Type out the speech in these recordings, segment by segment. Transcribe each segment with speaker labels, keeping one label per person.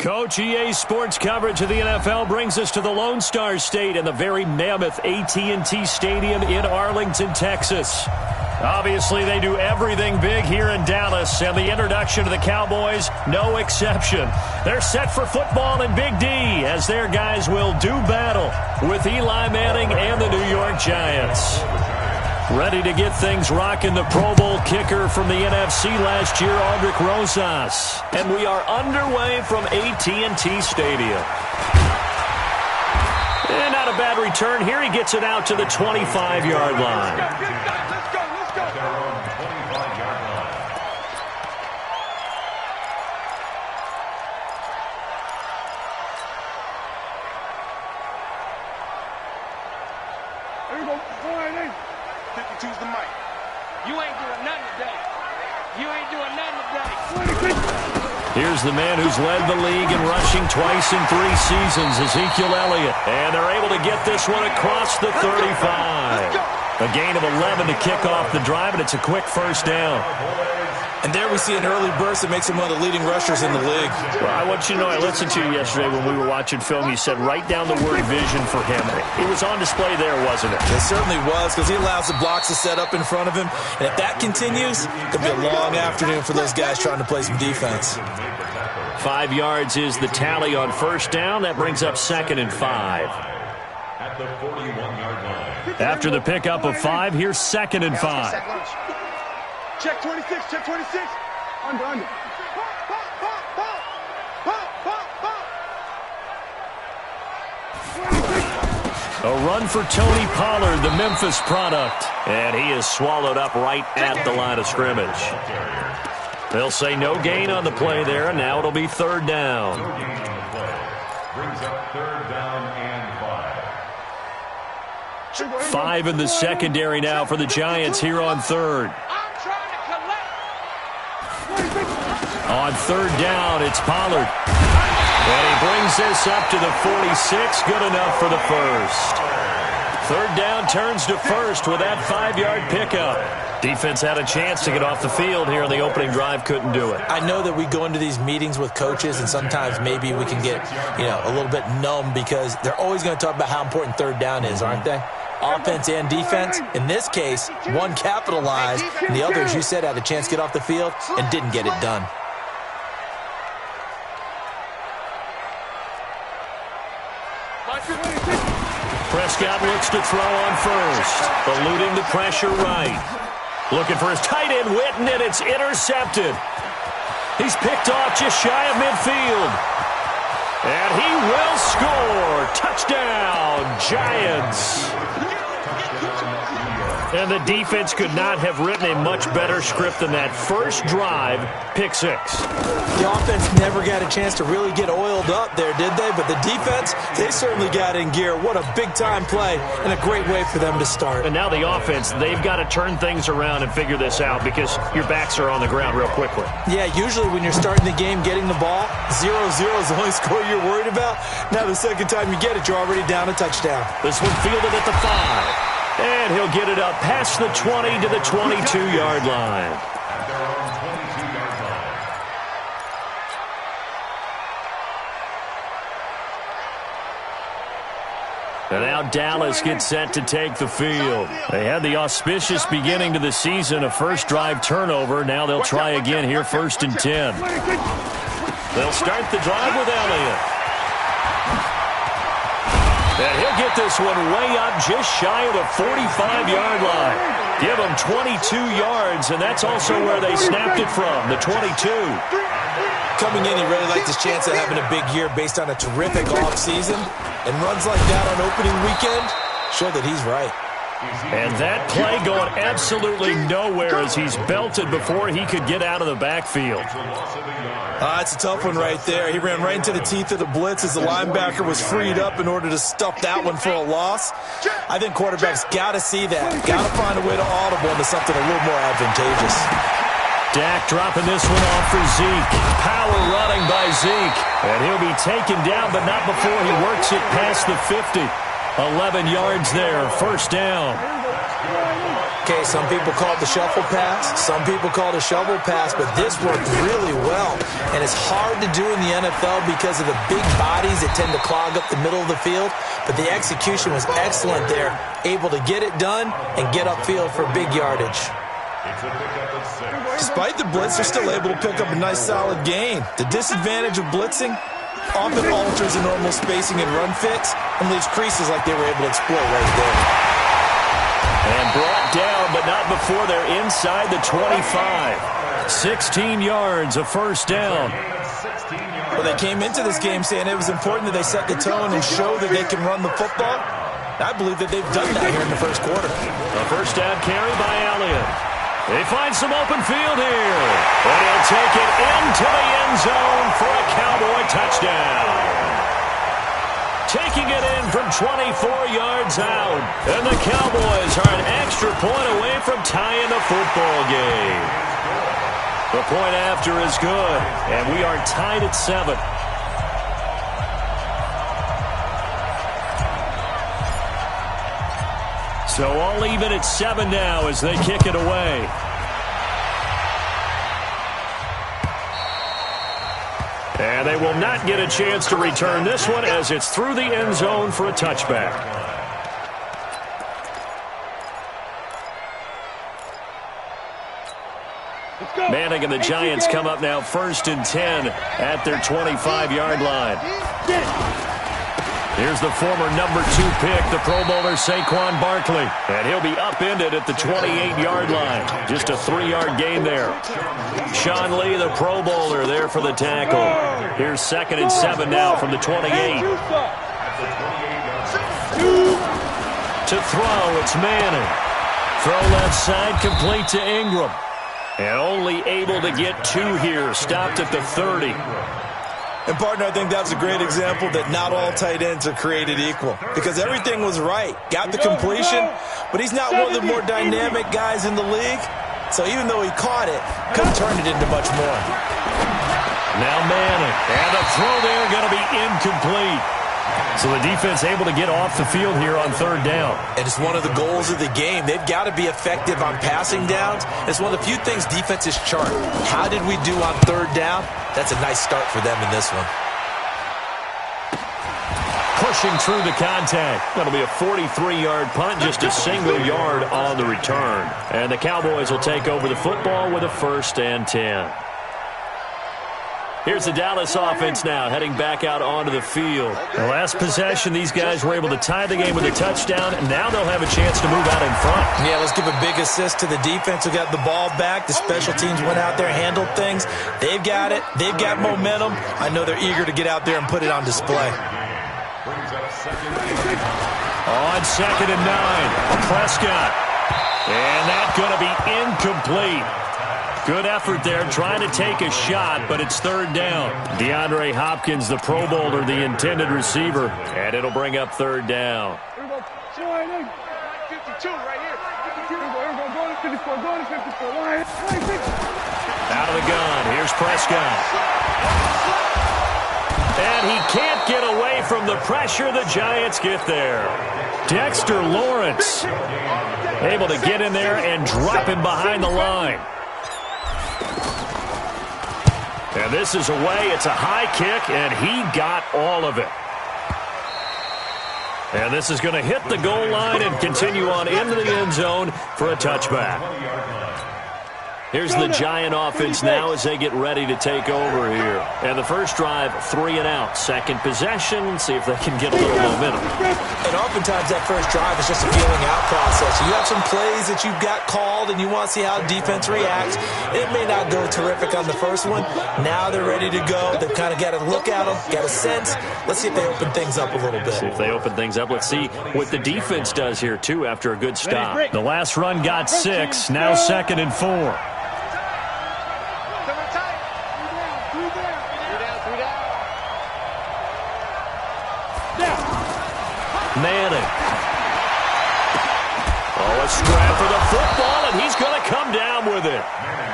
Speaker 1: Coach, EA Sports coverage of the NFL brings us to the Lone Star State and the very mammoth AT&T Stadium in Arlington, Texas. Obviously, they do everything big here in Dallas, and the introduction to the Cowboys, no exception. They're set for football in Big D as their guys will do battle with Eli Manning and the New York Giants. Ready to get things rocking, the Pro Bowl kicker from the NFC last year, Aldrick Rosas. And we are underway from AT&T Stadium. And not a bad return here. He gets it out to the 25-yard line.
Speaker 2: Let's go. There you go. 52's the mic. You ain't doing nothing today.
Speaker 1: Here's the man who's led the league in rushing twice in 3 seasons, Ezekiel Elliott. And they're able to get this one across the 35. A gain of 11 to kick off the drive, and it's a quick first down.
Speaker 3: And there we see an early burst that makes him one of the leading rushers in the league.
Speaker 1: Well, I want you to know, I listened to you yesterday when we were watching film. You said write down the word vision for him. It was on display there, wasn't it?
Speaker 3: It certainly was, because he allows the blocks to set up in front of him. And if that continues, it could be a long afternoon for those guys trying to play some defense.
Speaker 1: 5 yards is the tally on first down. That brings up 2nd and 5.
Speaker 2: At the 41-yard line.
Speaker 1: After the pickup of 5, here's 2nd and 5.
Speaker 2: Check 26. Under.
Speaker 1: A run for Tony Pollard, the Memphis product. And he is swallowed up right at the line of scrimmage. They'll say no gain on the play there, and now it'll be 3rd down.
Speaker 2: Brings up 3rd down and 5.
Speaker 1: 5 in the secondary now for the Giants here on 3rd. On 3rd down, it's Pollard. And he brings this up to the 46. Good enough for the first. 3rd down turns to first with that 5-yard pickup. Defense had a chance to get off the field here on the opening drive, couldn't do it.
Speaker 3: I know that we go into these meetings with coaches, and sometimes maybe we can get, a little bit numb because they're always going to talk about how important 3rd down is, aren't they? Offense and defense. In this case, one capitalized, and the other, as you said, had a chance to get off the field and didn't get it done.
Speaker 1: Prescott looks to throw on first, eluding the pressure right. Looking for his tight end, Witten, and it's intercepted. He's picked off just shy of midfield. And he will score. Touchdown, Giants. And the defense could not have written a much better script than that first drive, pick 6.
Speaker 3: The offense never got a chance to really get oiled up there, did they? But the defense, they certainly got in gear. What a big-time play and a great way for them to start.
Speaker 1: And now the offense, they've got to turn things around and figure this out because your backs are on the ground real quickly.
Speaker 3: Yeah, usually when you're starting the game, getting the ball, 0-0 is the only score you're worried about. Now the second time you get it, you're already down a touchdown.
Speaker 1: This one fielded at the 5. And he'll get it up past the 20 to the 22-yard line. And now Dallas gets set to take the field. They had the auspicious beginning to the season, a first drive turnover. Now they'll try again here, 1st and 10. They'll start the drive with Elliott. And he'll get this one way up just shy of the 45-yard line. Give them 22 yards, and that's also where they snapped it from, the 22.
Speaker 3: Coming in, he really liked his chance of having a big year based on a terrific offseason. And runs like that on opening weekend show that he's right.
Speaker 1: And that play going absolutely nowhere as he's belted before he could get out of the backfield.
Speaker 3: It's a tough one right there. He ran right into the teeth of the blitz as the linebacker was freed up in order to stuff that one for a loss. I think quarterbacks got to see that. Got to find a way to audible into something a little more advantageous.
Speaker 1: Dak dropping this one off for Zeke. Power running by Zeke. And he'll be taken down, but not before he works it past the 50. 11 yards there, 1st down.
Speaker 3: Okay, some people call it the shuffle pass. Some people call it a shovel pass, but this worked really well. And it's hard to do in the NFL because of the big bodies that tend to clog up the middle of the field. But the execution was excellent there, able to get it done and get upfield for big yardage.
Speaker 4: Despite the blitz, they're still able to pick up a nice solid gain. The disadvantage of blitzing often alters the normal spacing and run fits and leaves creases like they were able to exploit right there.
Speaker 1: And brought down, but not before they're inside the 25. 16 yards, a first down.
Speaker 4: Well, they came into this game saying it was important that they set the tone and show that they can run the football. I believe that they've done that here in the first quarter.
Speaker 1: A first down carry by Elliott. They find some open field here. And he'll take it into the end zone for a Cowboy touchdown. Taking it in from 24 yards out. And the Cowboys are an extra point away from tying the football game. The point after is good. And we are tied at 7. So all even at 7 now as they kick it away. And they will not get a chance to return this one as it's through the end zone for a touchback. Manning and the Giants come up now 1st and 10 at their 25-yard line. Here's the former number 2 pick, the Pro Bowler Saquon Barkley. And he'll be upended at the 28-yard line. Just a 3-yard gain there. Sean Lee, the Pro Bowler, there for the tackle. Here's 2nd and 7 now from the 28. To throw, it's Manning. Throw left side, complete to Ingram. And only able to get 2 here, stopped at the 30.
Speaker 4: And, partner, I think that's a great example that not all tight ends are created equal. Because everything was right. Got the completion, but he's not one of the more dynamic guys in the league. So even though he caught it, couldn't turn it into much more.
Speaker 1: Now Manning. And the throw there going to be incomplete. So the defense able to get off the field here on 3rd down.
Speaker 3: And it's one of the goals of the game. They've got to be effective on passing downs. It's one of the few things defenses chart. How did we do on 3rd down? That's a nice start for them in this one.
Speaker 1: Pushing through the contact. That'll be a 43-yard punt, just a single yard on the return. And the Cowboys will take over the football with a 1st and 10. Here's the Dallas offense now, heading back out onto the field. The last possession, these guys were able to tie the game with a touchdown, and now they'll have a chance to move out in front.
Speaker 4: Yeah, let's give a big assist to the defense who got the ball back. The special teams went out there, handled things. They've got it. They've got momentum. I know they're eager to get out there and put it on display.
Speaker 1: On 2nd and 9, Prescott. And that's going to be incomplete. Good effort there, trying to take a shot, but it's 3rd down. DeAndre Hopkins, the Pro Bowler, the intended receiver, and it'll bring up 3rd down.
Speaker 2: 52 right here.
Speaker 1: Out of the gun, here's Prescott. And he can't get away from the pressure. The Giants get there. Dexter Lawrence able to get in there and drop him behind the line. And this is away. It's a high kick, and he got all of it. And this is going to hit the goal line and continue on into the end zone for a touchback. Here's the Giant offense now as they get ready to take over here. And the first drive, 3 and out. Second possession, see if they can get a little momentum.
Speaker 3: And oftentimes that first drive is just a feeling out process. You have some plays that you've got called and you want to see how defense reacts. It may not go terrific on the first one. Now they're ready to go. They've kind of got to look at them, got a sense. Let's see if they open things up a little bit.
Speaker 1: See if they open things up. Let's see what the defense does here, too, after a good stop. The last run got 6. Now 2nd and 4. Manning. A scrap for the football, and he's going to come down with it.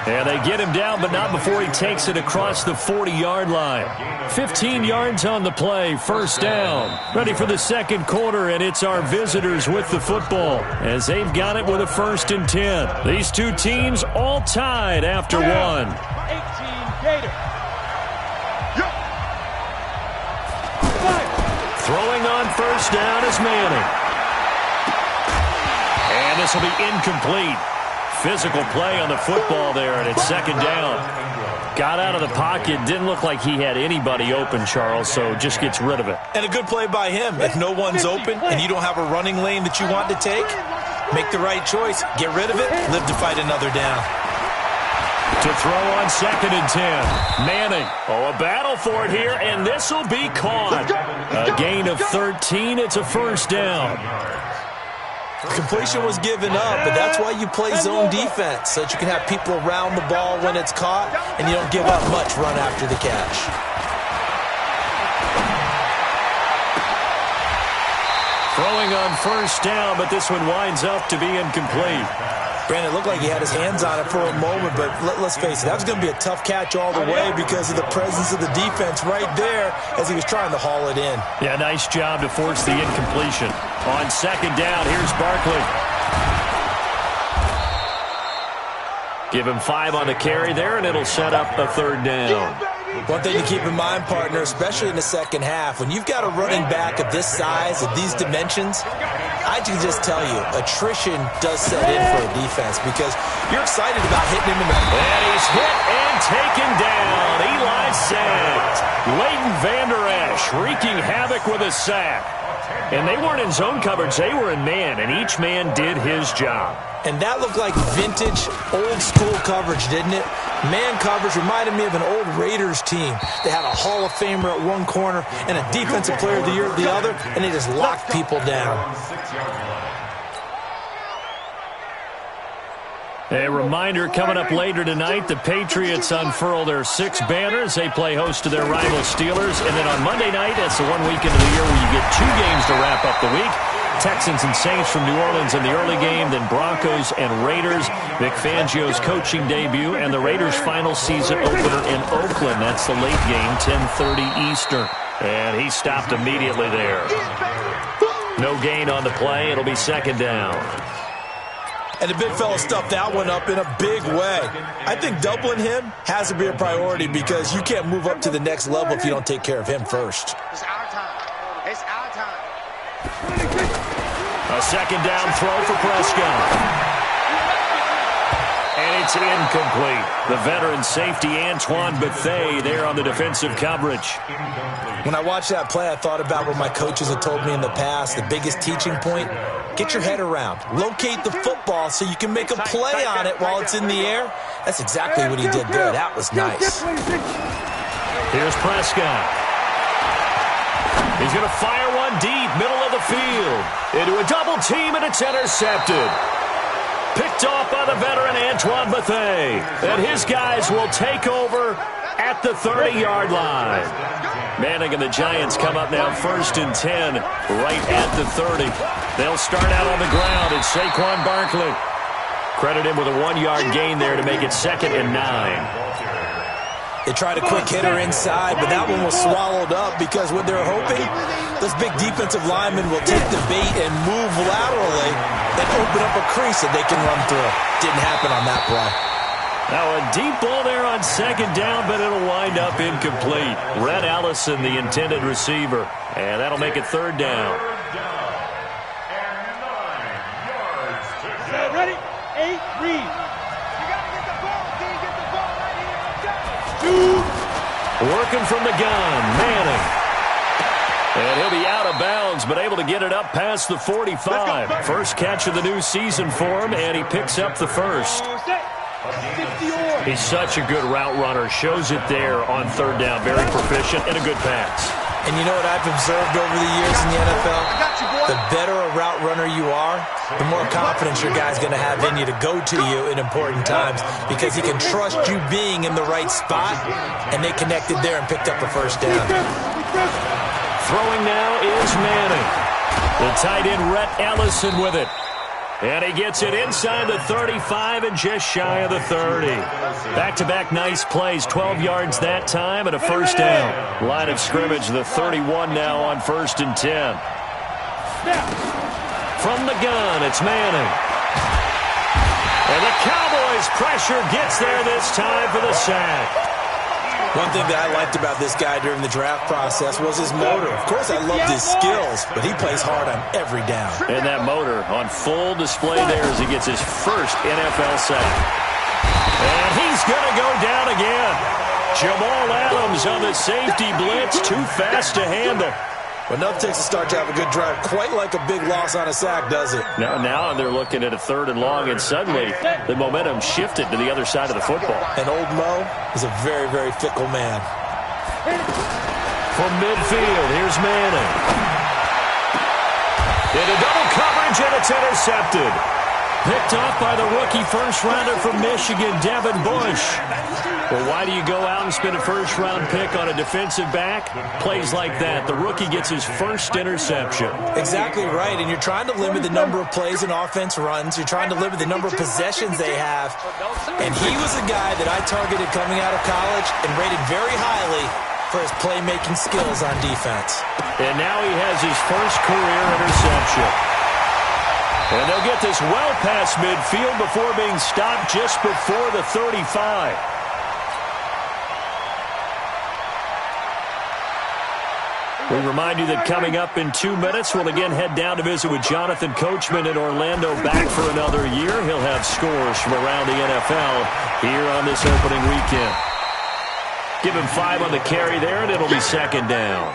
Speaker 1: And they get him down, but not before he takes it across the 40-yard line. 15 yards on the play, first down. Ready for the second quarter, and it's our visitors with the football as they've got it with a 1st and 10. These two teams all tied after one.
Speaker 2: 18 Gator.
Speaker 1: Throwing on first down is Manning. And this will be incomplete. Physical play on the football there, and it's second down. Got out of the pocket. Didn't look like he had anybody open, Charles, so just gets rid of it.
Speaker 4: And a good play by him. If no one's open and you don't have a running lane that you want to take, make the right choice. Get rid of it. Live to fight another down.
Speaker 1: To throw on 2nd and 10. Manning. Oh, a battle for it here, and this will be caught. A gain of 13. It's a first down.
Speaker 4: Completion was given up, but that's why you play zone defense, so that you can have people around the ball when it's caught, and you don't give up much run after the catch.
Speaker 1: Throwing on first down, but this one winds up to be incomplete.
Speaker 4: Brandon, it looked like he had his hands on it for a moment, but let's face it, that was going to be a tough catch all the way because of the presence of the defense right there as he was trying to haul it in.
Speaker 1: Yeah, nice job to force the incompletion. On second down, here's Barkley. Give him 5 on the carry there, and it'll set up a third down.
Speaker 4: One thing to keep in mind, partner, especially in the second half, when you've got a running back of this size, of these dimensions, I can just tell you, attrition does set in for a defense because you're excited about hitting him in the...
Speaker 1: And he's hit and taken down. Eli sacked. Leighton Vander Esch wreaking havoc with a sack. And they weren't in zone coverage. They were in man, and each man did his job.
Speaker 4: And that looked like vintage, old-school coverage, didn't it? Man coverage reminded me of an old Raiders team. They had a Hall of Famer at one corner and a Defensive Player of the Year at the other, and they just locked people down.
Speaker 1: A reminder coming up later tonight, the Patriots unfurl their 6 banners. They play host to their rival Steelers. And then on Monday night, that's the one weekend of the year where you get 2 games to wrap up the week. Texans and Saints from New Orleans in the early game, then Broncos and Raiders. Vic Fangio's coaching debut, and the Raiders' final season opener in Oakland. That's the late game, 10:30 Eastern. And he stopped immediately there. No gain on the play. It'll be second down.
Speaker 4: And the big fella stuffed that one up in a big way. I think doubling him has to be a priority because you can't move up to the next level if you don't take care of him first.
Speaker 2: It's our time. It's our time.
Speaker 1: A second down throw for Prescott. And it's incomplete. The veteran safety, Antoine Bethea, there on the defensive coverage.
Speaker 4: When I watched that play, I thought about what my coaches had told me in the past. The biggest teaching point, get your head around. Locate the football so you can make a play on it while it's in the air. That's exactly what he did there. That was nice.
Speaker 1: Here's Prescott. He's going to fire one deep, middle of the field. Into a double team, and it's intercepted. Picked off by the veteran Antoine Bethea. And his guys will take over at the 30-yard line. Manning and the Giants come up now 1st and 10 right at the 30. They'll start out on the ground. It's Saquon Barkley. Credit him with a 1-yard gain there to make it 2nd and 9.
Speaker 4: They tried a quick hitter inside, but that one was swallowed up because what they're hoping, this big defensive lineman will take the bait and move laterally and open up a crease that they can run through. Didn't happen on that play.
Speaker 1: Now a deep ball there on second down, but it'll wind up incomplete. Red Allison, the intended receiver, and that'll make it 3rd down.
Speaker 2: Ready? 8, read.
Speaker 1: Working from the gun, Manning. And he'll be out of bounds, but able to get it up past the 45. First catch of the new season for him, and he picks up the first. He's such a good route runner. Shows it there on 3rd down. Very proficient and a good pass.
Speaker 4: And you know what I've observed over the years in the NFL? The better a route runner you are, the more confidence your guy's going to have in you to go to you in important times because he can trust you being in the right spot, and they connected there and picked up a first down.
Speaker 1: Throwing now is Manning. The tight end, Rhett Ellison, with it. And he gets it inside the 35 and just shy of the 30. Back-to-back nice plays, 12 yards that time and a first down. Line of scrimmage, the 31 now on 1st and 10. From the gun, it's Manning. And the Cowboys' pressure gets there this time for the sack.
Speaker 3: One thing that I liked about this guy during the draft process was his motor. Of course, I loved his skills, but he plays hard on every down.
Speaker 1: And that motor on full display there as he gets his first NFL sack. And he's going to go down again. Jamal Adams on the safety blitz, too fast to handle.
Speaker 3: Well, nothing takes a start to have a good drive, quite like a big loss on a sack, does it?
Speaker 1: Now they're looking at a 3rd and long, and suddenly the momentum shifted to the other side of the football.
Speaker 3: And old Mo is a very, very fickle man.
Speaker 1: From midfield, here's Manning. Into double coverage, and it's intercepted. Picked off by the rookie first-rounder from Michigan, Devin Bush. Well, why do you go out and spend a first-round pick on a defensive back? Plays like that. The rookie gets his first interception.
Speaker 3: Exactly right, and you're trying to limit the number of plays an offense runs. You're trying to limit the number of possessions they have. And he was a guy that I targeted coming out of college and rated very highly for his playmaking skills on defense.
Speaker 1: And now he has his first career interception. And they'll get this well past midfield before being stopped just before the 35. We remind you that coming up in 2 minutes, we'll again head down to visit with Jonathan Coachman in Orlando, back for another year. He'll have scores from around the NFL here on this opening weekend. Give him 5 on the carry there, and it'll be 2nd down.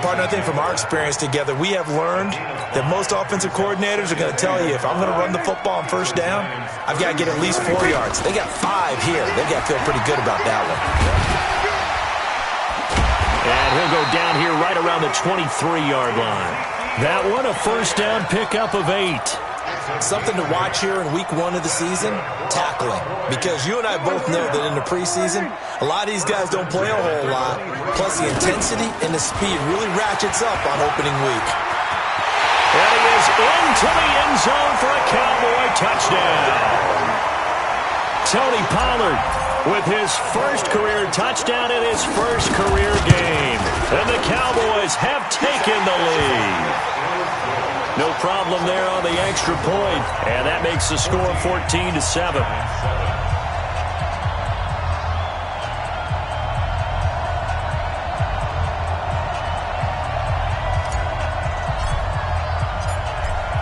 Speaker 3: Partner, I think from our experience together, we have learned that most offensive coordinators are going to tell you, if I'm going to run the football on 1st down, I've got to get at least 4 yards. They got 5 here. They've got to feel pretty good about that one.
Speaker 1: And he'll go down here right around the 23-yard line. That one, a first down pickup of 8.
Speaker 3: Something to watch here in week 1 of the season, tackling. Because you and I both know that in the preseason, a lot of these guys don't play a whole lot. Plus, the intensity and the speed really ratchets up on opening week.
Speaker 1: And he is into the end zone for a Cowboy touchdown. Tony Pollard with his first career touchdown in his first career game. And the Cowboys have taken the lead. No problem there on the extra point. And that makes the score 14-7.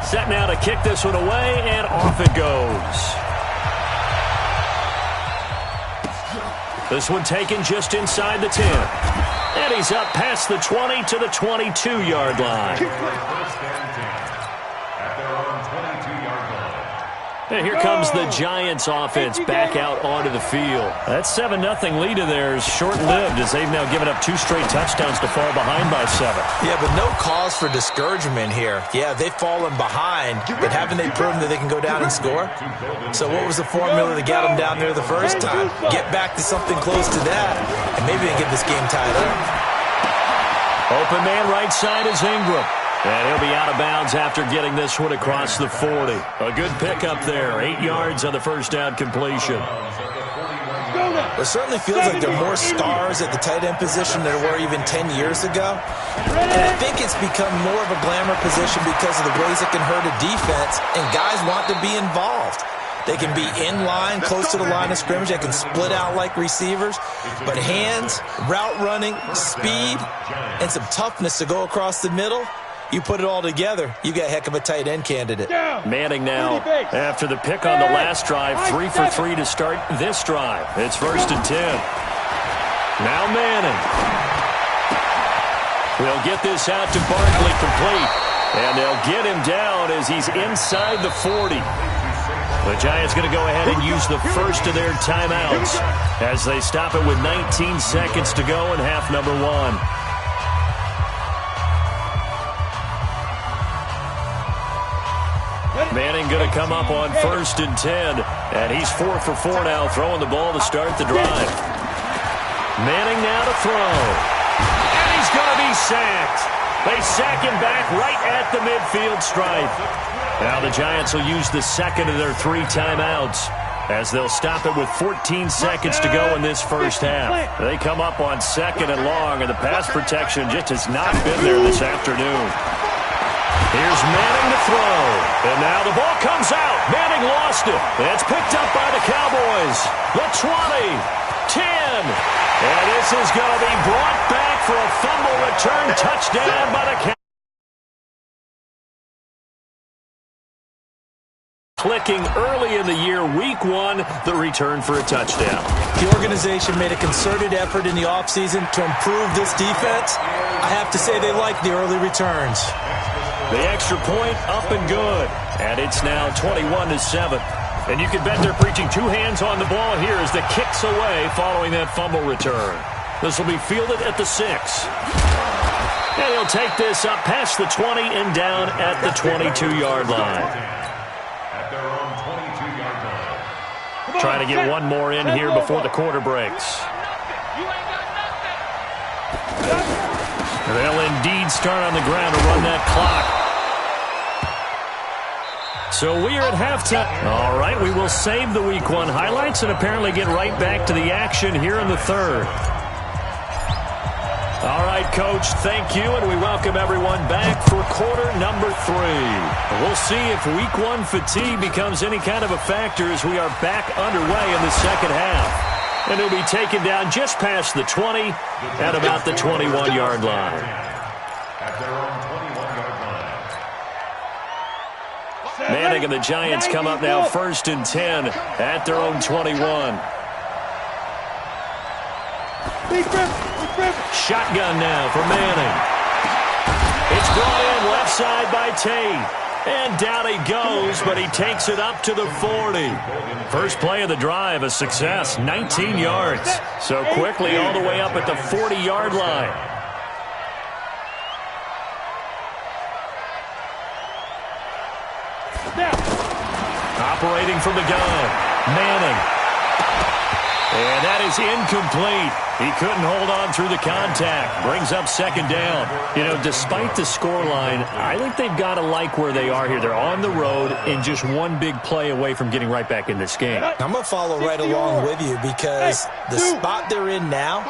Speaker 1: Set now to kick this one away, and off it goes. This one taken just inside the 10. And he's up past the 20 to the 22-yard line. And here comes the Giants offense back out onto the field. That 7-0 lead of theirs short-lived as they've now given up 2 straight touchdowns to fall behind by 7.
Speaker 3: Yeah, but no cause for discouragement here. Yeah, they've fallen behind, but haven't they proven that they can go down and score? So what was the formula that got them down there the first time? Get back to something close to that, and maybe they can get this game tied up.
Speaker 1: Open man right side is Ingram. And he'll be out of bounds after getting this one across the 40. A good pickup there. 8 yards on the first down completion.
Speaker 3: It certainly feels like there are more stars at the tight end position than there were even 10 years ago. And I think it's become more of a glamour position because of the ways it can hurt a defense, and guys want to be involved. They can be in line, close to the line of scrimmage. They can split out like receivers. But hands, route running, speed, and some toughness to go across the middle, you put it all together, you got a heck of a tight end candidate.
Speaker 1: Manning now, after the pick on the last drive, 3 for 3 to start this drive. It's 1st and 10. Now Manning. He'll get this out to Barkley complete. And they'll get him down as he's inside the 40. The Giants going to go ahead and use the first of their timeouts as they stop it with 19 seconds to go in half number 1. Manning going to come up on 1st and 10. And he's 4 for 4 now, throwing the ball to start the drive. Manning now to throw. And he's going to be sacked. They sack him back right at the midfield stripe. Now the Giants will use the second of their 3 timeouts as they'll stop it with 14 seconds to go in this first half. They come up on 2nd and long, and the pass protection just has not been there this afternoon. Here's Manning to throw. And now the ball comes out. Manning lost it. It's picked up by the Cowboys. The 20, 10. And this is going to be brought back for a fumble return touchdown by the Cowboys. Clicking early in the year, week 1, the return for a touchdown.
Speaker 3: The organization made a concerted effort in the offseason to improve this defense. I have to say they like the early returns.
Speaker 1: The extra point up and good. And it's now 21-7. And you can bet they're preaching 2 hands on the ball here as the kick's away following that fumble return. This will be fielded at the 6. And he'll take this up past the 20 and down at the 22-yard line. Trying to get one more in here before the quarter breaks. They'll indeed start on the ground to run that clock. So we are at halftime. All right, we will save the Week 1 highlights and apparently get right back to the action here in the 3rd. All right, Coach, thank you, and we welcome everyone back for quarter number 3. We'll see if Week 1 fatigue becomes any kind of a factor as we are back underway in the second half. And he'll be taken down just past the 20 at about the 21-yard line.
Speaker 2: At their own 21-yard line.
Speaker 1: Manning and the Giants come up now 1st and 10 at their own 21. Shotgun now for Manning. It's brought in left side by Tate. And down he goes, but he takes it up to the 40. First play of the drive, a success, 19 yards. So quickly all the way up at the 40-yard line. Operating from the gun, Manning. And that is incomplete. He couldn't hold on through the contact. Brings up 2nd down. You know, despite the scoreline, I think they've got to like where they are here. They're on the road and just one big play away from getting right back in this game.
Speaker 3: I'm going to follow right along with you because the spot they're in now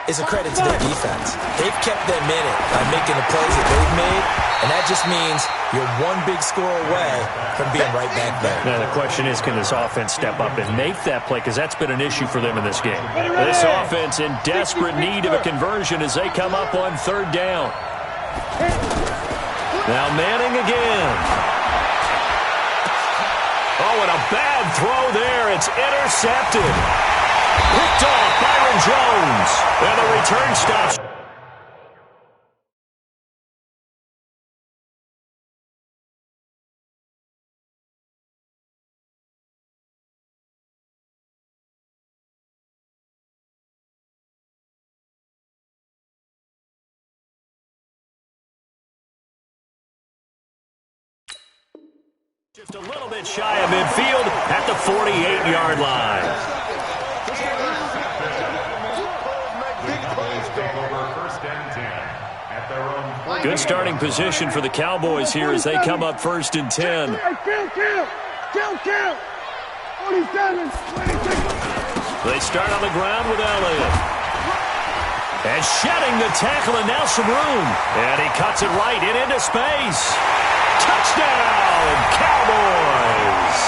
Speaker 3: is a credit to their defense. They've kept them in it by making the plays that they've made, and that just means you're one big score away from being right back there.
Speaker 1: Now, the question is, can this offense step up and make that play? Because that's been an issue for them in this game. This offense in desperate need of a conversion as they come up on 3rd down. Now Manning again. Oh, and a bad throw there. It's intercepted. Picked off Byron Jones. And the return stops. Just a little bit shy of midfield at the 48-yard line. Good starting position for the Cowboys here as they come up 1st and 10. They start on the ground with Elliott. And shedding the tackle, and now some room. And he cuts it right into space. Touchdown, Cowboys!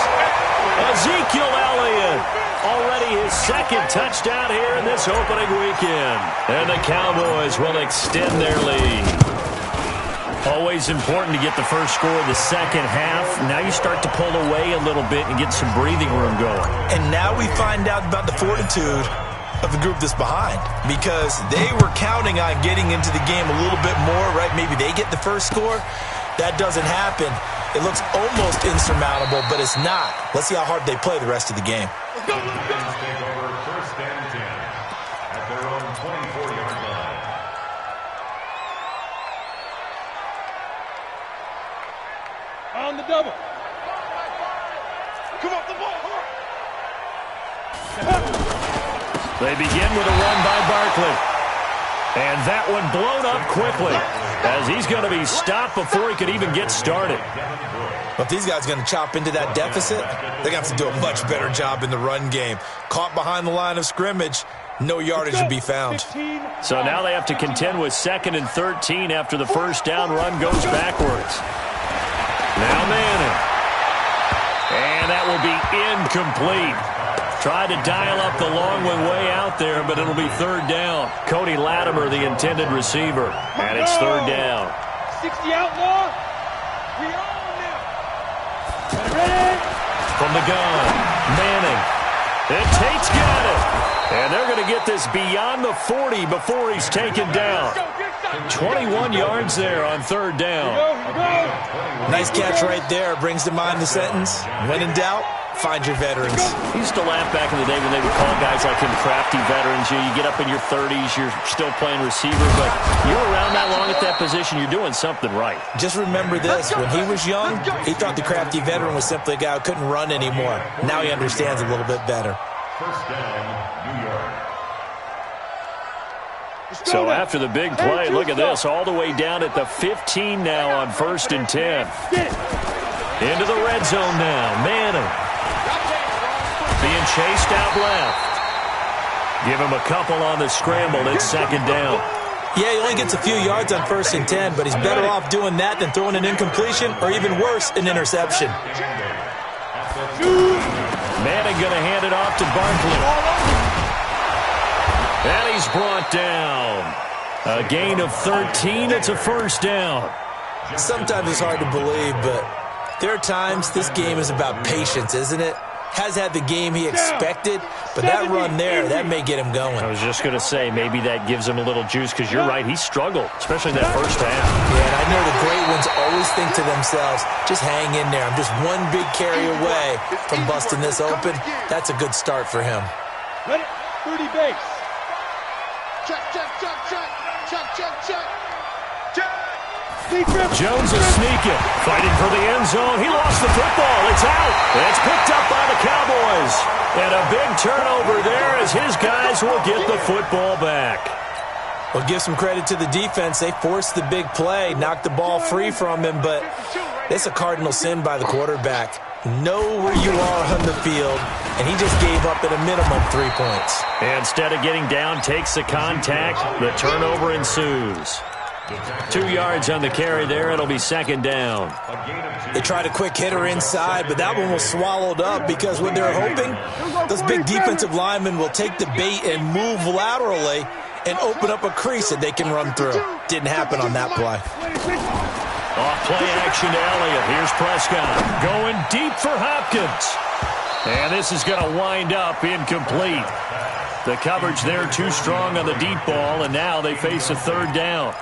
Speaker 1: Ezekiel Elliott, already his 2nd touchdown here in this opening weekend. And the Cowboys will extend their lead. Always important to get the first score of the second half. Now you start to pull away a little bit and get some breathing room going.
Speaker 4: And now we find out about the fortitude of the group that's behind, because they were counting on getting into the game a little bit more, right? Maybe they get the first score. That doesn't happen. It looks almost insurmountable, but it's not. Let's see how hard they play the rest of the game.
Speaker 2: Let's go, let's go. Take over 1st and 10 at their own 24-yard line. On the double. Come on, the ball.
Speaker 1: They begin with a run by Barkley. And that one blown up quickly. as he's going to be stopped before he could even get started.
Speaker 4: But these guys are going to chop into that deficit. They're going to have to do a much better job in the run game. Caught behind the line of scrimmage, no yardage to be found.
Speaker 1: So now they have to contend with 2nd and 13 after the first down run goes backwards. Now Manning. And that will be incomplete. Tried to dial up the long one way out there, but it'll be 3rd down. Cody Latimer, the intended receiver. And it's 3rd down.
Speaker 5: 60 outlaw. We on now. Ready?
Speaker 1: From the gun, Manning. And Tate's got it. And they're going to get this beyond the 40 before he's taken down. 21 yards there on 3rd down.
Speaker 4: Nice catch right there. Brings to mind the sentence, when in doubt, find your veterans.
Speaker 1: He used to laugh back in the day when they would call guys like him crafty veterans. You get up in your 30s, you're still playing receiver, but you're around that long at that position, you're doing something right.
Speaker 4: Just remember this. When he was young, he thought the crafty veteran was simply a guy who couldn't run anymore. Now he understands a little bit better.
Speaker 2: First down, New York.
Speaker 1: So after the big play, look at this, all the way down at the 15 now on 1st and 10. Into the red zone now, Manning. Being chased out left. Give him a couple on the scramble. It's 2nd down.
Speaker 4: Yeah, he only gets a few yards on 1st and 10, but he's better off doing that than throwing an incompletion or even worse, an interception.
Speaker 1: Manning going to hand it off to Barkley. And he's brought down. A gain of 13. It's a 1st down.
Speaker 4: Sometimes it's hard to believe, but there are times this game is about patience, isn't it? Has had the game he expected, but that run there, that may get him going.
Speaker 1: I was just going to say, maybe that gives him a little juice, because you're right, he struggled, especially in that first half.
Speaker 4: Yeah, and I know the great ones always think to themselves, just hang in there. I'm just one big carry away from busting this open. That's a good start for him.
Speaker 5: Ready? 30 base.
Speaker 1: Jones is sneaking, fighting for the end zone. He lost the football. It's out. It's picked up by the Cowboys. And a big turnover there as his guys will get the football back.
Speaker 4: Well, give some credit to the defense. They forced the big play, knocked the ball free from him, but it's a cardinal sin by the quarterback. Know where you are on the field, and he just gave up at a minimum 3 points.
Speaker 1: Instead of getting down, takes the contact. The turnover ensues. 2 yards on the carry there. It'll be 2nd down.
Speaker 4: They tried a quick hitter inside, but that one was swallowed up because what they're hoping, those big defensive linemen will take the bait and move laterally and open up a crease that they can run through. Didn't happen on that play.
Speaker 1: Off play action to Elliott. Here's Prescott going deep for Hopkins. And this is going to wind up incomplete. The coverage there too strong on the deep ball, and now they face a 3rd down.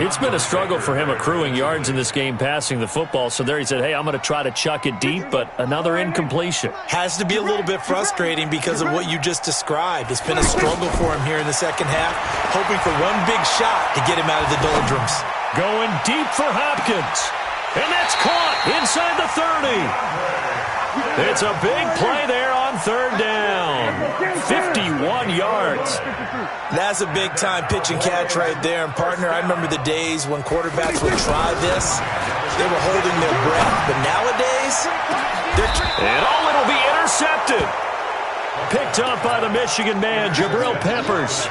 Speaker 1: It's been a struggle for him accruing yards in this game passing the football. So there he said, hey, I'm going to try to chuck it deep, but another incompletion.
Speaker 4: Has to be a little bit frustrating because of what you just described. It's been a struggle for him here in the second half, hoping for one big shot to get him out of the doldrums.
Speaker 1: Going deep for Hopkins. And that's caught inside the 30. It's a big play there on 3rd down. 51 yards.
Speaker 4: That's a big-time pitch and catch right there. And, partner, I remember the days when quarterbacks would try this. They were holding their breath. But nowadays,
Speaker 1: it'll be intercepted. Picked up by the Michigan man, Jabril Peppers.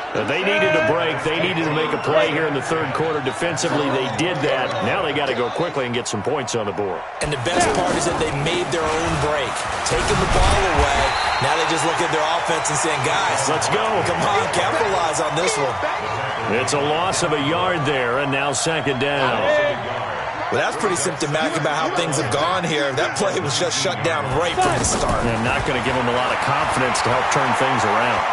Speaker 1: They needed a break. They needed to make a play here in the 3rd quarter. Defensively, they did that. Now they got to go quickly and get some points on the board.
Speaker 4: And the best part is that they made their own break. Taking the ball away. Now they just look at their offense and saying, guys,
Speaker 1: let's go.
Speaker 4: Come on, capitalize on this one.
Speaker 1: It's a loss of a yard there, and now 2nd down.
Speaker 4: Well, that's pretty symptomatic about how things have gone here. That play was just shut down right from the start.
Speaker 1: And not going to give them a lot of confidence to help turn things around.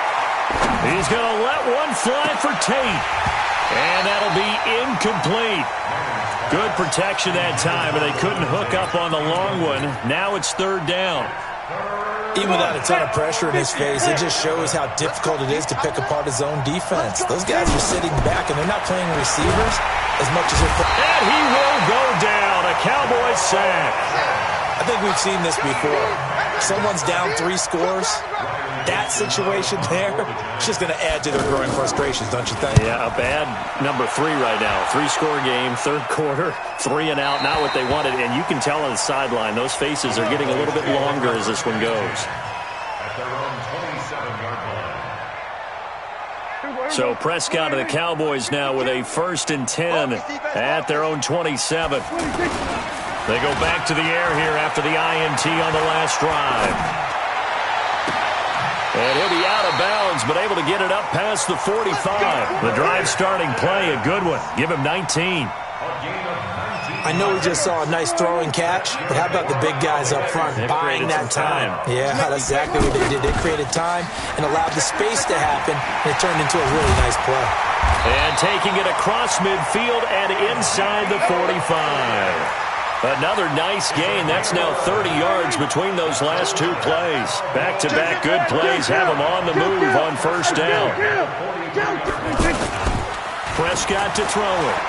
Speaker 1: He's going to let one fly for Tate. And that'll be incomplete. Good protection that time, and they couldn't hook up on the long one. Now it's 3rd down.
Speaker 4: Even without a ton of pressure in his face, it just shows how difficult it is to pick apart his own defense. Those guys are sitting back, and they're not playing receivers as much as they're...
Speaker 1: And he will go down. A Cowboys sack.
Speaker 3: I think we've seen this before. Someone's down 3 scores. That situation there, it's just going to add to their growing frustrations, don't you think?
Speaker 1: Yeah, a bad number 3 right now. 3-score game, third quarter, 3 and out, not what they wanted. And you can tell on the sideline, those faces are getting a little bit longer as this one goes.
Speaker 2: At their own 27-yard line.
Speaker 1: So Prescott and the Cowboys now with a 1st and 10 at their own 27. They go back to the air here after the INT on the last drive. And he'll be out of bounds, but able to get it up past the 45. The drive starting play, a good one. Give him 19.
Speaker 3: I know we just saw a nice throwing catch, but how about the big guys up front buying that time? Yeah, that's exactly what they did. They created time and allowed the space to happen, and it turned into a really nice play.
Speaker 1: And taking it across midfield and inside the 45. Another nice gain. That's now 30 yards between those last 2 plays. Back-to-back good plays have them on the move on 1st down. Prescott to throw it.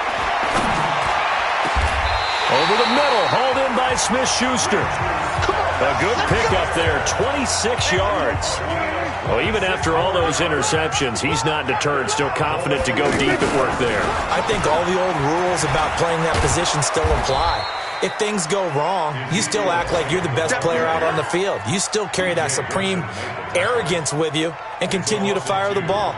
Speaker 1: Over the middle, hauled in by Smith-Schuster. A good pickup there, 26 yards. Well, even after all those interceptions, he's not deterred, still confident to go deep at work there.
Speaker 3: I think all the old rules about playing that position still apply. If things go wrong, you still act like you're the best player out on the field. You still carry that supreme arrogance with you and continue to fire the ball.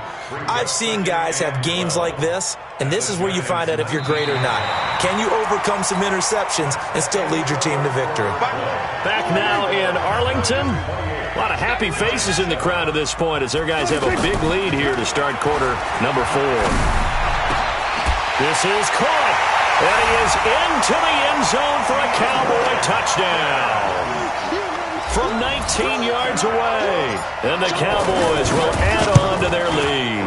Speaker 3: I've seen guys have games like this, and this is where you find out if you're great or not. Can you overcome some interceptions and still lead your team to victory?
Speaker 1: Back now in Arlington. A lot of happy faces in the crowd at this point as their guys have a big lead here to start quarter number 4. This is caught. And he is into the end zone for a Cowboy touchdown. From 19 yards away. And the Cowboys will add on to their lead.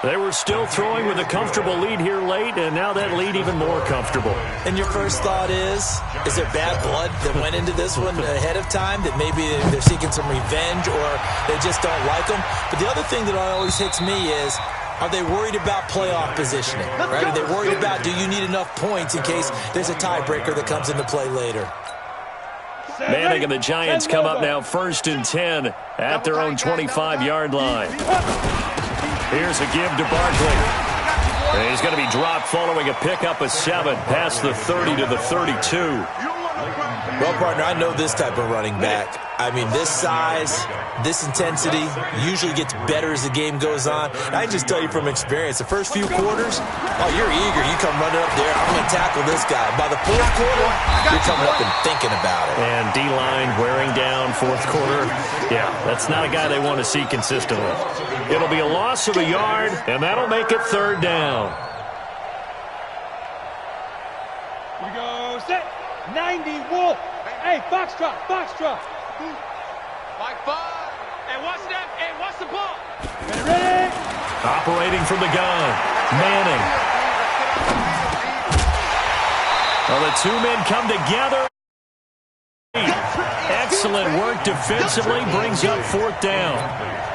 Speaker 1: They were still throwing with a comfortable lead here late, and now that lead even more comfortable.
Speaker 3: And your first thought is there bad blood that went into this one ahead of time, that maybe they're seeking some revenge or they just don't like them? But the other thing that always hits me is, are they worried about playoff positioning? Right? Are they worried about, do you need enough points in case there's a tiebreaker that comes into play later?
Speaker 1: Manning and the Giants come up now 1st and 10 at their own 25-yard line. Here's a give to Barkley. And he's going to be dropped following a pickup of 7 past the 30 to the 32.
Speaker 3: Well, partner, I know this type of running back. I mean, this size, this intensity usually gets better as the game goes on. And I can just tell you from experience, the first few quarters, oh, you're eager. You come running up there, I'm going to tackle this guy. By the 4th quarter, you're coming up and thinking about it.
Speaker 1: And D-line wearing down 4th quarter. Yeah, that's not a guy they want to see consistently. It'll be a loss of a yard, and that'll make it 3rd down.
Speaker 5: Here we go, set, 90, Wolf. Hey, Foxtrot, Foxtrot.
Speaker 6: Mike 5. And what's that? And what's the ball?
Speaker 5: Ready?
Speaker 1: Operating from the gun, Manning. Well, the 2 men come together. Excellent work defensively, brings up 4th down.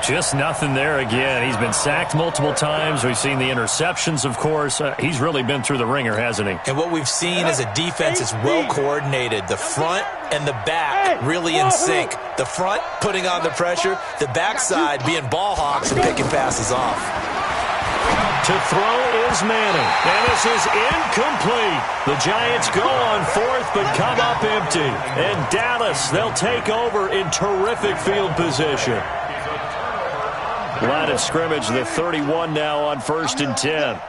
Speaker 1: Just nothing there again. He's been sacked multiple times. We've seen the interceptions, of course. He's really been through the ringer, hasn't he?
Speaker 3: And what we've seen is a defense that's well coordinated. The front and the back really in sync. The front putting on the pressure, the backside being ball hawks and picking passes off.
Speaker 1: To throw is Manning. And this is incomplete. The Giants go on 4th but come up empty. And Dallas, they'll take over in terrific field position. Line of scrimmage, the 31 now on 1st and 10.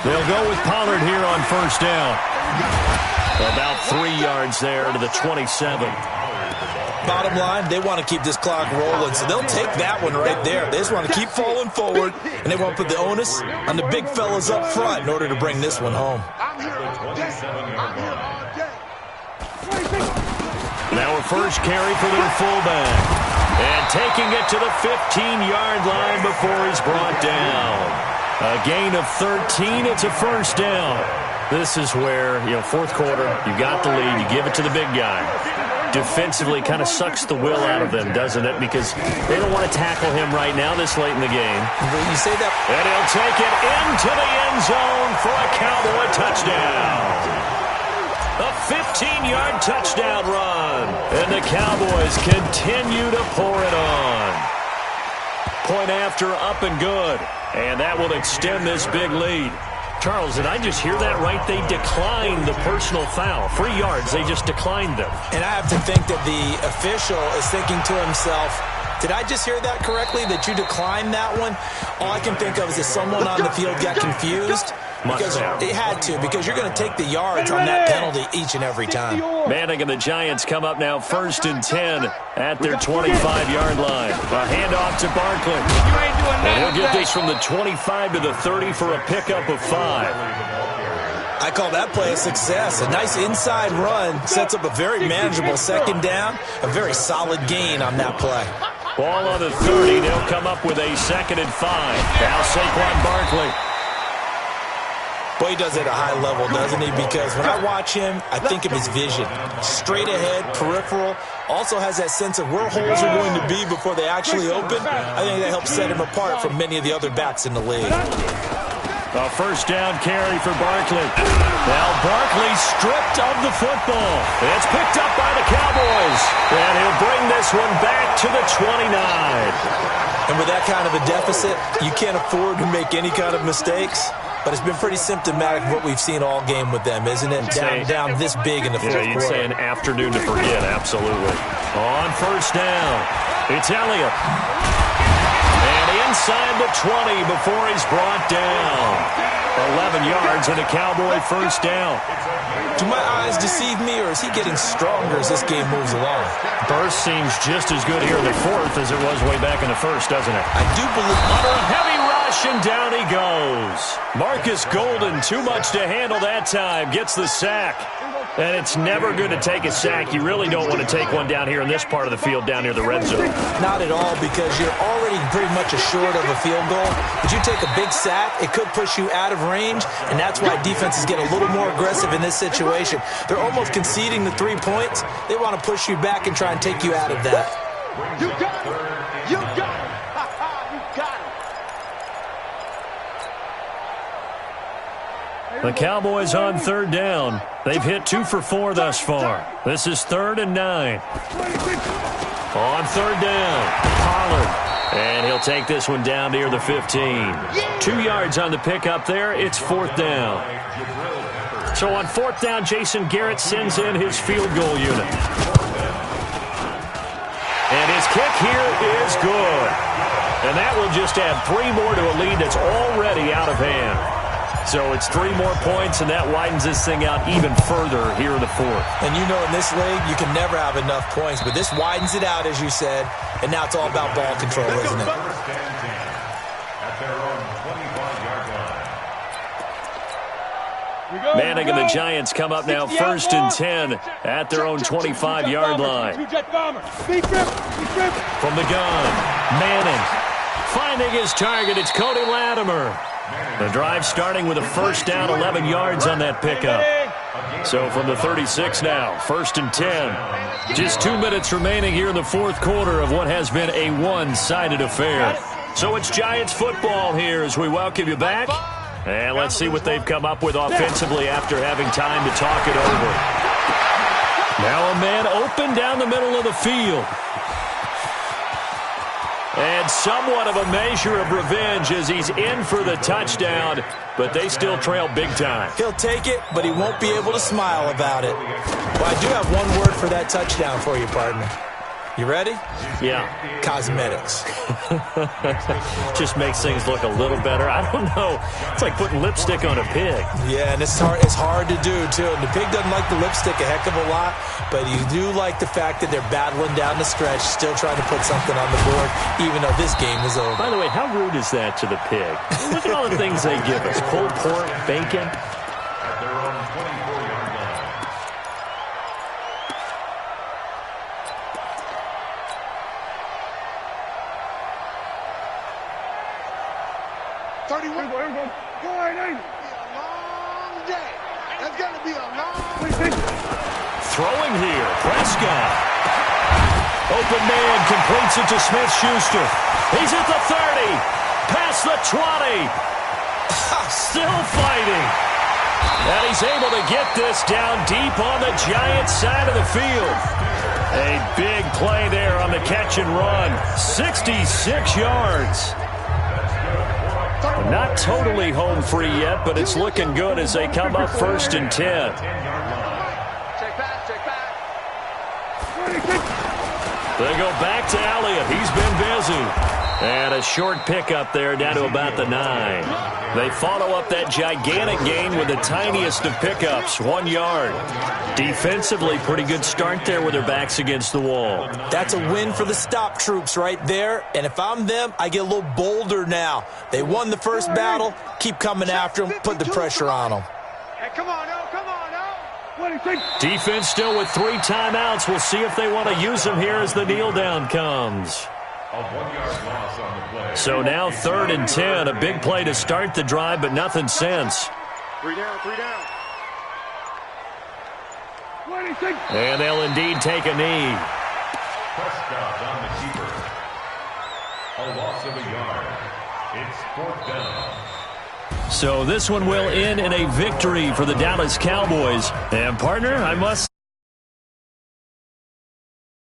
Speaker 1: They'll go with Pollard here on 1st down. About 3 yards there to the 27.
Speaker 3: Bottom line, they want to keep this clock rolling, so they'll take that one right there. They just want to keep falling forward, and they want to put the onus on the big fellas up front in order to bring this one home.
Speaker 1: Now a first carry for their fullback. And taking it to the 15-yard line before he's brought down. A gain of 13. It's a 1st down. This is where, 4th quarter, you got the lead. You give it to the big guy. Defensively kind of sucks the will out of them, doesn't it? Because they don't want to tackle him right now this late in the game.
Speaker 3: You say that.
Speaker 1: And he'll take it into the end zone for a Cowboy touchdown. A 15-yard touchdown run. And the Cowboys continue to pour it on. Point after, up and good. And that will extend this big lead. Charles, did I just hear that right? They declined the personal foul. 3 yards, they just declined them.
Speaker 3: And I have to think that the official is thinking to himself, did I just hear that correctly, that you declined that one? All I can think of is that someone on the field got confused. Because it had to, because you're going to take the yards on that penalty each and every time.
Speaker 1: Manning and the Giants come up now 1st and 10 at their 25-yard line. A handoff to Barkley. And he'll get this from the 25 to the 30 for a pickup of 5.
Speaker 4: I call that play a success. A nice inside run sets up a very manageable 2nd down. A very solid gain on that play.
Speaker 1: Ball on the 30. They'll come up with a 2nd and 5. Now Saquon Barkley.
Speaker 4: Boy, he does it at a high level, doesn't he? Because when I watch him, I think of his vision. Straight ahead, peripheral. Also has that sense of where holes are going to be before they actually open. I think that helps set him apart from many of the other backs in the league.
Speaker 1: A 1st down carry for Barkley. Now Barkley stripped of the football. It's picked up by the Cowboys. And he'll bring this one back to the 29.
Speaker 4: And with that kind of a deficit, you can't afford to make any kind of mistakes. But it's been pretty symptomatic of what we've seen all game with them, isn't it? Down this big in the fourth quarter.
Speaker 1: You'd say an afternoon to forget, absolutely. On 1st down, it's Elliott. And inside the 20 before he's brought down. 11 yards and a Cowboy 1st down.
Speaker 4: Do my eyes deceive me, or is he getting stronger as this game moves along?
Speaker 1: Burst seems just as good here in the 4th as it was way back in the 1st, doesn't it?
Speaker 4: I do believe...
Speaker 1: Under a heavy rush, and down he goes. Marcus Golden, too much to handle that time, gets the sack. And it's never good to take a sack. You really don't want to take one down here in this part of the field, down near the red zone.
Speaker 4: Not at all, because you're already pretty much assured of a field goal. But you take a big sack, it could push you out of range, and that's why defenses get a little more aggressive in this situation. They're almost conceding the 3 points. They want to push you back and try and take you out of that.
Speaker 6: You got it. You got it. You got it.
Speaker 1: The Cowboys on 3rd down. They've hit 2 for 4 thus far. This is 3rd and 9. On 3rd down, Pollard. And he'll take this one down near the 15. 2 yards on the pickup there. It's 4th down. So on 4th down, Jason Garrett sends in his field goal unit. And his kick here is good. And that will just add 3 more to a lead that's already out of hand. So it's 3 more points, and that widens this thing out even further here in the 4th.
Speaker 4: And you know in this league, you can never have enough points, but this widens it out, as you said, and now it's all about ball control, isn't it?
Speaker 1: Manning and the Giants come up now 1st and 10 at their own 25-yard line. From the gun, Manning finding his target. It's Cody Latimer. The drive starting with a 1st down, 11 yards on that pickup. So from the 36 now, 1st and 10. Just 2 minutes remaining here in the 4th quarter of what has been a one-sided affair. So it's Giants football here as we welcome you back. And let's see what they've come up with offensively after having time to talk it over. Now a man open down the middle of the field. And somewhat of a measure of revenge as he's in for the touchdown, but they still trail big time.
Speaker 4: He'll take it, but he won't be able to smile about it. Well, I do have one word for that touchdown for you, partner. You ready?
Speaker 1: Yeah.
Speaker 4: Cosmetics.
Speaker 1: Just makes things look a little better. I don't know. It's like putting lipstick on a pig.
Speaker 4: Yeah, and it's hard to do, too. And the pig doesn't like the lipstick a heck of a lot, but you do like the fact that they're battling down the stretch, still trying to put something on the board, even though this game is over.
Speaker 1: By the way, how rude is that to the pig? Look at all the things they give us. Pulled pork, bacon.
Speaker 2: At their own 24-yard line.
Speaker 6: 31. Go ahead, ain't it? A long day. That's going to be a long day.
Speaker 1: Throwing here, Prescott. Open man completes it to Smith-Schuster. He's at the 30. Past the 20. Still fighting. And he's able to get this down deep on the Giants' side of the field. A big play there on the catch and run. 66 yards. Not totally home free yet, but it's looking good as they come up 1st and 10. They go back to Elliott. He's been busy. And a short pickup there down to about the 9. They follow up that gigantic gain with the tiniest of pickups, 1 yard. Defensively, pretty good start there with their backs against the wall.
Speaker 3: That's a win for the stop troops right there. And if I'm them, I get a little bolder now. They won the first battle. Keep coming after them. Put the pressure on them.
Speaker 6: Hey, come on, now. Come on, now.
Speaker 1: Defense still with 3 timeouts. We'll see if they want to use them here as the kneel down comes.
Speaker 2: A 1-yard loss on the play.
Speaker 1: So now 3rd and 10. A big play to start the drive, but nothing since.
Speaker 6: 3 down, 3 down.
Speaker 1: And they'll indeed take a knee.
Speaker 2: Prescott on the keeper. A loss of a yard. It's 4th down.
Speaker 1: So this one will end in a victory for the Dallas Cowboys. And, partner, I must